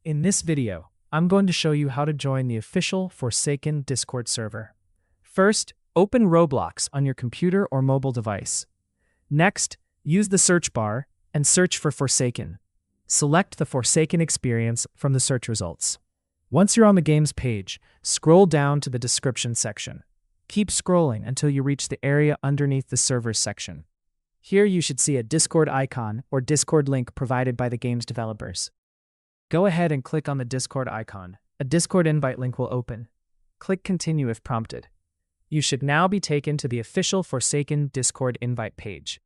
In this video, I'm going to show you how to join the official Forsaken Discord server. First, open Roblox on your computer or mobile device. Next, use the search bar and search for Forsaken. Select the Forsaken experience from the search results. Once you're on the game's page, scroll down to the description section. Keep scrolling until you reach the area underneath the servers section. Here you should see a Discord icon or Discord link provided by the game's developers. Go ahead and click on the Discord icon. A Discord invite link will open. Click Continue if prompted. You should now be taken to the official Forsaken Discord invite page.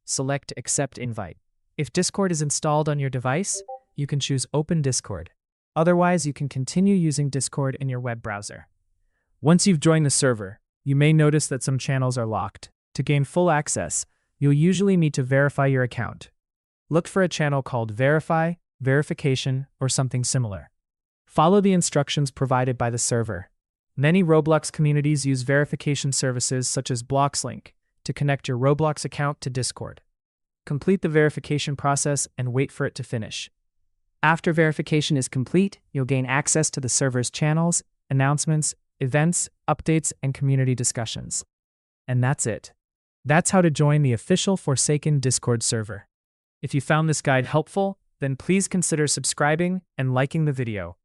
Select Accept Invite. If Discord is installed on your device, you can choose Open Discord. Otherwise, you can continue using Discord in your web browser. Once you've joined the server, you may notice that some channels are locked. To gain full access, you'll usually need to verify your account. Look for a channel called Verify, Verification, or something similar. Follow the instructions provided by the server. Many Roblox communities use verification services such as Bloxlink to connect your Roblox account to Discord. Complete the verification process and wait for it to finish. After verification is complete, you'll gain access to the server's channels, announcements, events, updates, and community discussions. And that's it. That's how to join the official Forsaken Discord server. If you found this guide helpful, then please consider subscribing and liking the video.